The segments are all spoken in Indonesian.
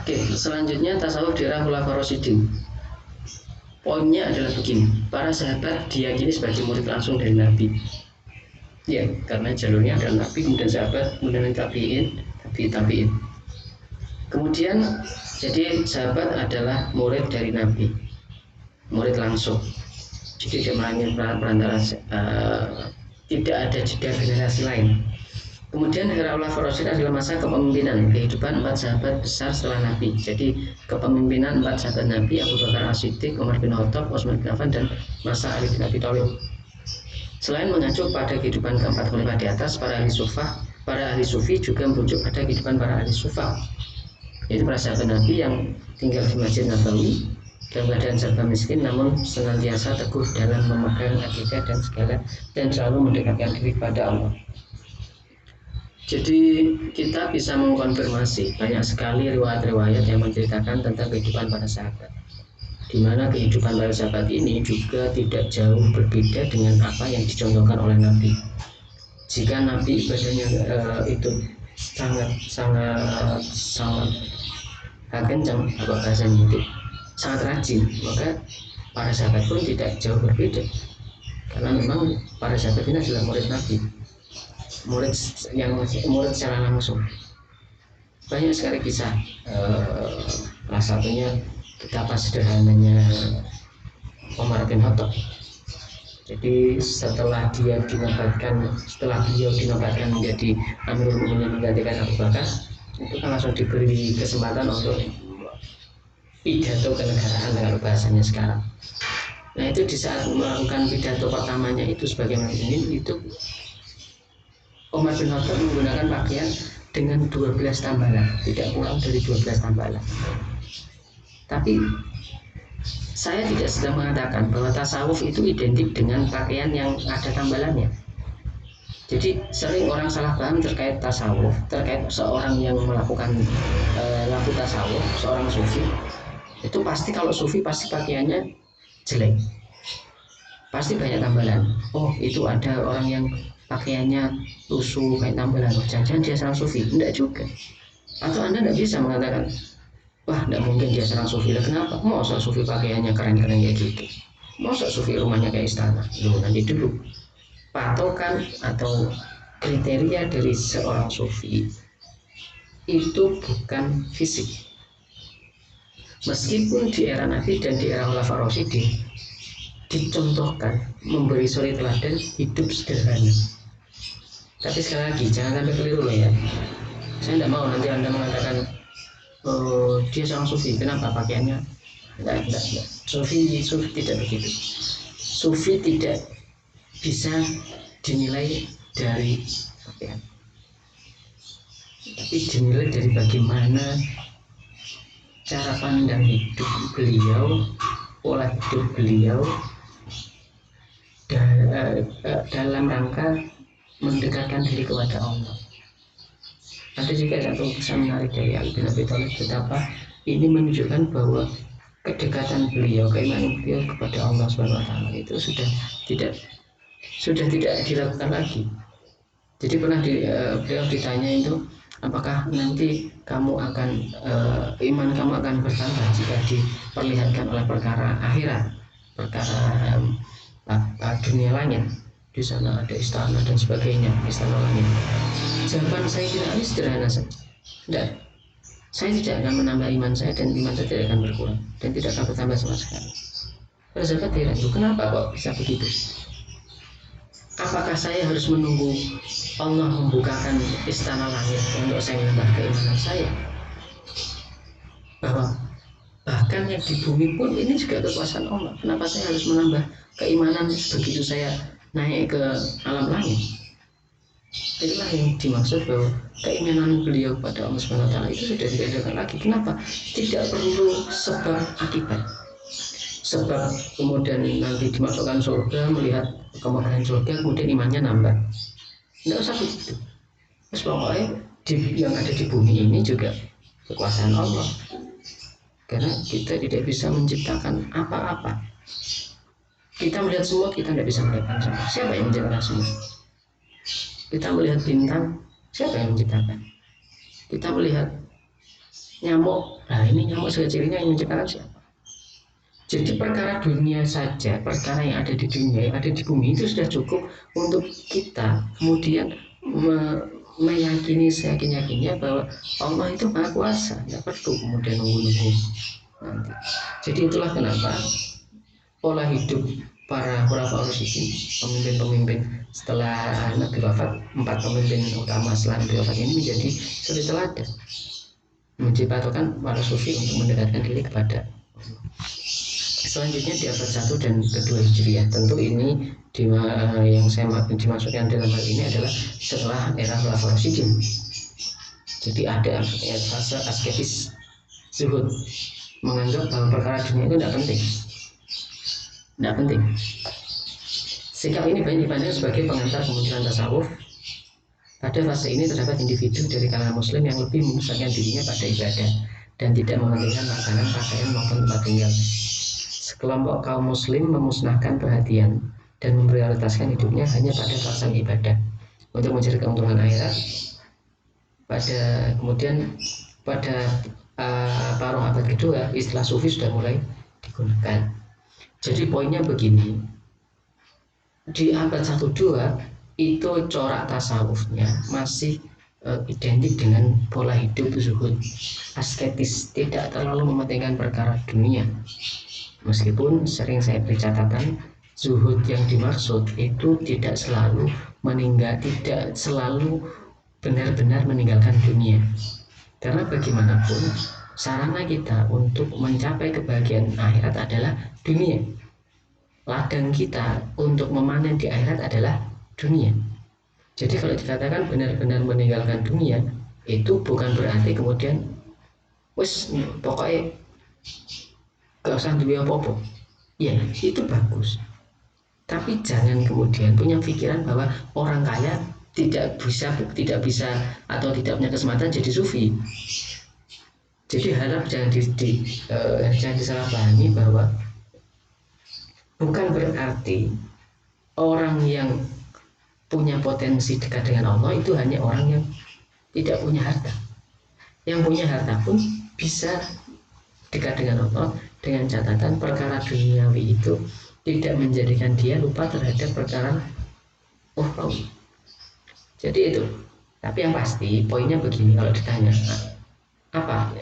Oke, selanjutnya tasawuf di era Khulafaur Rasyidin. Poinnya adalah begini, para sahabat diyakini sebagai murid langsung dari Nabi. Ya, karena jalurnya adalah Nabi, kemudian sahabat, kemudian tabiin, tabiin. Kemudian jadi sahabat adalah murid dari Nabi, murid langsung. Jadi dia perantara tidak ada jeda generasi lain. Kemudian era Khulafaur Rasyidin adalah masa kepemimpinan kehidupan 4 sahabat besar setelah Nabi. Jadi kepemimpinan 4 sahabat Nabi, Abu Bakar As-Siddiq, Umar bin Khattab, Utsman bin Affan, dan masa Ali bin Abi Thalib. Selain mengacu pada kehidupan keempat khalifah di atas, para ahli sufi juga merujuk pada kehidupan para ahli sufah, yaitu para sahabat Nabi yang tinggal di Masjid Nabawi dalam keadaan serba miskin, namun senantiasa teguh dalam memegang akidah dan selalu mendekatkan diri kepada Allah. Jadi kita bisa mengkonfirmasi banyak sekali riwayat-riwayat yang menceritakan tentang kehidupan para sahabat, di mana kehidupan para sahabat ini juga tidak jauh berbeda dengan apa yang dicontohkan oleh Nabi. Jika Nabi ibadahnya itu sangat kencang, apa bahasanya itu, sangat rajin, maka para sahabat pun tidak jauh berbeda, karena memang para sahabat ini adalah murid Nabi, murid secara langsung. Banyak sekali kisah, salah satunya betapa sederhananya Umar bin Khattab. Jadi setelah beliau dinobatkan menjadi Amirul Mukminin menggantikan Abu Bakar, itu kan langsung diberi kesempatan untuk pidato kenegaraan kalau bahasanya sekarang. Nah, itu di saat melakukan pidato pertamanya itu sebagai Mukminin, itu Umar bin Khattab menggunakan pakaian dengan 12 tambalan, tidak kurang dari 12 tambalan. Tapi saya tidak sedang mengatakan bahwa tasawuf itu identik dengan pakaian yang ada tambalannya. Jadi sering orang salah paham terkait tasawuf, terkait seorang yang melakukan laku tasawuf, seorang sufi. Itu pasti kalau sufi pasti pakaiannya jelek, pasti banyak tambalan. Oh, itu ada orang yang pakaiannya lusuh kayak tambalan, jangan-jangan dia seorang sufi. Enggak juga. Atau Anda tidak bisa mengatakan, wah, tidak mungkin dia seorang sufi. Lah kenapa? Masa sufi pakaiannya keren-keren kayak gitu? Masa sufi rumahnya kayak istana? Loh, nanti dulu. Patokan atau kriteria dari seorang sufi itu bukan fisik. Meskipun di era Nabi dan di era Khulafaur Rasyidin dicontohkan memberi suri teladan hidup sederhana. Tapi sekali lagi jangan sampai keliru ya. Saya tidak mau nanti Anda mengatakan dia seorang sufi, kenapa pakaiannya? Tidak. Sufi tidak begitu. Sufi tidak bisa dinilai dari pakaian, tapi dinilai dari bagaimana cara pandang hidup beliau, pola hidup beliau dalam rangka mendekatkan diri kepada Allah. Ada juga satu kisah menarik dari Ali bin Abi Thalib, betapa ini menunjukkan bahwa kedekatan beliau, keimanan beliau kepada Allah Subhanahu wa taala itu sudah tidak dilakukan lagi. Jadi pernah beliau ditanya itu, apakah nanti kamu akan iman kamu akan bertambah jika diperlihatkan oleh perkara akhirat, perkara dunia langit, di sana ada istana dan sebagainya, istana langit. Jawaban saya ini sederhana saja. Tidak, saya tidak akan menambah iman saya, dan iman saya tidak akan berkurang dan tidak akan bertambah sama sekali. Para sahabat heran, kenapa kok bisa begitu? Apakah saya harus menunggu Allah membukakan istana langit untuk saya menambah keimanan saya? Bahwa bahkan yang di bumi pun ini juga kekuasaan Allah. Kenapa saya harus menambah keimanan begitu saya naik ke alam langit? Itulah yang dimaksud bahwa keimanan beliau pada Allah Subhanahu wa taala itu sudah tidak ada lagi. Kenapa? Tidak perlu sebab akibat. Sebab kemudian nanti dimasukkan surga, melihat kemegahan surga, kemudian imannya nambah. Tidak usah begitu. Terus pokoknya yang ada di bumi ini juga kekuasaan Allah. Karena kita tidak bisa menciptakan apa-apa. Kita melihat semua, kita tidak bisa melihat semua. Siapa yang menciptakan semua? Kita melihat bintang, siapa yang menciptakan? Kita melihat nyamuk. Nah ini nyamuk cirinya yang menciptakan siapa? Jadi perkara dunia saja, perkara yang ada di dunia, yang ada di bumi itu sudah cukup untuk kita kemudian meyakini seyakin-yakinnya bahwa Allah itu maha kuasa, tidak perlu kemudian nunggu-nunggu nanti. Jadi itulah kenapa pola hidup para khulafaur rasyidin, pemimpin-pemimpin setelah Nabi wafat, 4 pemimpin utama setelah Nabi wafat ini menjadi suri teladan, menjadi patokan para sufi untuk mendekatkan diri kepada Allah. Selanjutnya di abad 1 dan kedua Hijriah, tentu ini yang saya dimaksudkan dalam hal ini adalah setelah era Khulafaur Rasyidin. Jadi ada fase asketis, zuhud, menganggap bahwa perkara dunia itu tidak penting. Sikap ini banyak dipandang sebagai pengantar kemunculan tasawuf. Pada fase ini terdapat individu dari kalangan muslim yang lebih memusatkan dirinya pada ibadah dan tidak mementingkan makanan, pakaian maupun tempat tinggal. Sekelompok kaum muslim memusnahkan perhatian dan memprioritaskan hidupnya hanya pada pelaksanaan ibadah untuk mencari keuntungan akhirat. Kemudian pada paruh abad kedua istilah sufi sudah mulai digunakan. Jadi poinnya begini, di abad 1-2 itu corak tasawufnya masih identik dengan pola hidup zuhud, asketis, tidak terlalu mementingkan perkara dunia. Meskipun sering saya beri catatan, zuhud yang dimaksud itu tidak selalu benar-benar meninggalkan dunia. Karena bagaimanapun sarana kita untuk mencapai kebahagiaan akhirat adalah dunia. Ladang kita untuk memanen di akhirat adalah dunia. Jadi kalau dikatakan benar-benar meninggalkan dunia, itu bukan berarti kemudian pokoknya gak usah duwe apa-apa. Ya, itu bagus. Tapi jangan kemudian punya pikiran bahwa orang kaya tidak bisa atau tidak punya kesempatan jadi sufi. Jadi harap jangan disalahpahami bahwa bukan berarti orang yang punya potensi dekat dengan Allah itu hanya orang yang tidak punya harta. Yang punya harta pun bisa dekat dengan Allah dengan catatan perkara duniawi itu tidak menjadikan dia lupa terhadap perkara ukhrawi. Jadi itu. Tapi yang pasti poinnya begini, kalau ditanya apa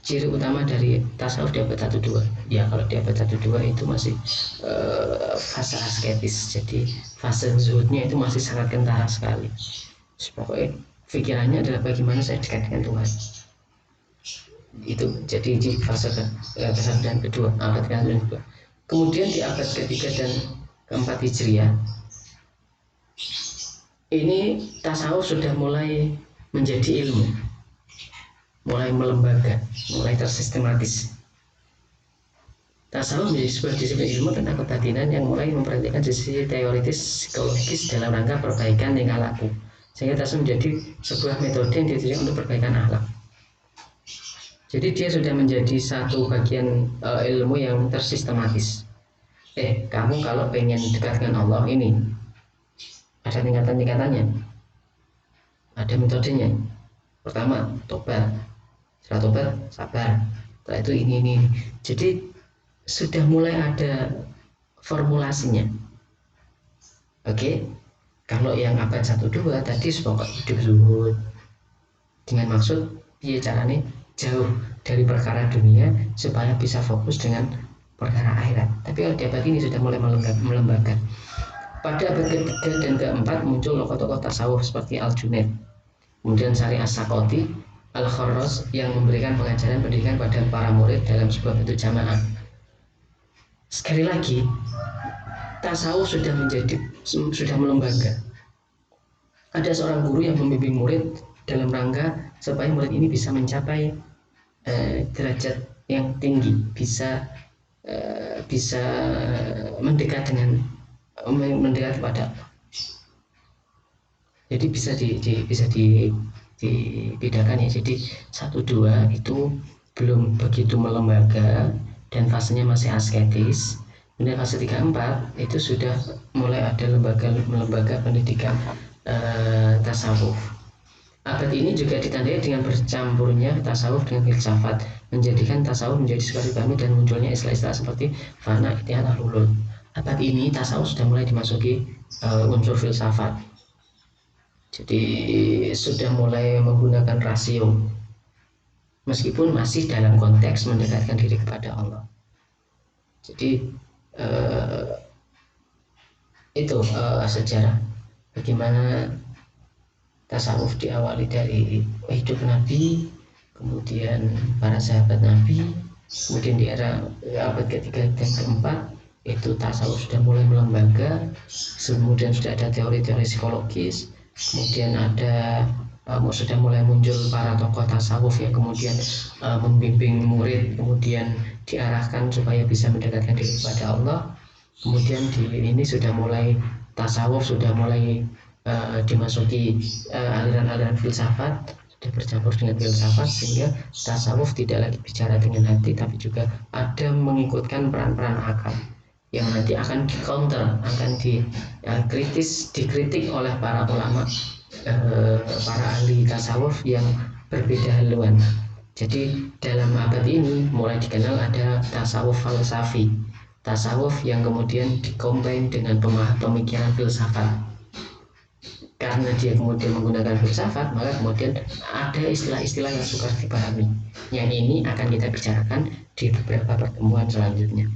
ciri utama dari tasawuf di abad 1-2, ya kalau di abad 1-2 itu masih fase asketis, jadi fase zuhudnya itu masih sangat kentara sekali. Pokoknya pikirannya adalah bagaimana saya dekat dengan Tuhan. Itu jadi di fase ke-1 dan kedua, abad ke-1 dan kedua. Kemudian di abad ketiga dan keempat Hijriah ini tasawuf sudah mulai menjadi ilmu, mulai melembaga, mulai tersistematis. Tasawuf menjadi sebuah disiplin ilmu tentang kebatinan yang mulai memperhatikan sisi teoritis psikologis dalam rangka perbaikan tingkah laku, sehingga tasawuf menjadi sebuah metode yang ditujukan untuk perbaikan akhlak. Jadi dia sudah menjadi satu bagian ilmu yang tersistematis. Kamu kalau pengen dekat dengan Allah ini ada tingkatan-tingkatannya, ada metodenya. Pertama tobat, setelah tobat sabar, setelah itu ini. Jadi sudah mulai ada formulasinya. Oke. Kalau yang abad 1-2 tadi pokok hidup zuhud dengan maksud dia caranya jauh dari perkara dunia supaya bisa fokus dengan perkara akhirat. Tapi kalau di abad ini sudah mulai melembaga. Pada abad ketiga dan keempat muncul tokoh-tokoh tasawuf seperti Al-Junaid, kemudian Sari As-Sakoti, Al-Kharraz yang memberikan pengajaran pendidikan pada para murid dalam sebuah bentuk jamaah. Sekali lagi, tasawuf sudah melembaga. Ada seorang guru yang membimbing murid dalam rangka supaya murid ini bisa mencapai derajat yang tinggi, bisa mendekat kepada Allah. Jadi bisa dibedakan ya. Jadi 1-2 itu belum begitu melembaga dan fasenya masih asketis. Kemudian fase 3-4 itu sudah mulai ada lembaga pendidikan tasawuf. Abad ini juga ditandai dengan bercampurnya tasawuf dengan filsafat, menjadikan tasawuf menjadi suatu kami dan munculnya istilah-istilah seperti fana, ittihad, al-hulul. Abad ini tasawuf sudah mulai dimasuki unsur filsafat. Jadi sudah mulai menggunakan rasio, meskipun masih dalam konteks mendekatkan diri kepada Allah. Jadi itu sejarah bagaimana tasawuf diawali dari hidup Nabi, kemudian para sahabat Nabi, kemudian di era abad ketiga dan keempat itu tasawuf sudah mulai melembaga, kemudian sudah ada teori-teori psikologis, kemudian ada sudah mulai muncul para tokoh tasawuf yang kemudian membimbing murid, kemudian diarahkan supaya bisa mendekatkan diri kepada Allah. Kemudian di ini sudah mulai tasawuf sudah mulai dimasuki aliran-aliran filsafat, sudah bercampur dengan filsafat, sehingga tasawuf tidak lagi bicara dengan hati tapi juga ada mengikutkan peran-peran akal yang nanti akan di-counter, akan dikritik oleh para ulama, para ahli tasawuf yang berbeda haluan. Jadi dalam abad ini mulai dikenal ada tasawuf falsafi, tasawuf yang kemudian dikombin dengan pemikiran filsafat. Karena dia kemudian menggunakan filsafat, maka kemudian ada istilah-istilah yang sukar dipahami. Yang ini akan kita bicarakan di beberapa pertemuan selanjutnya.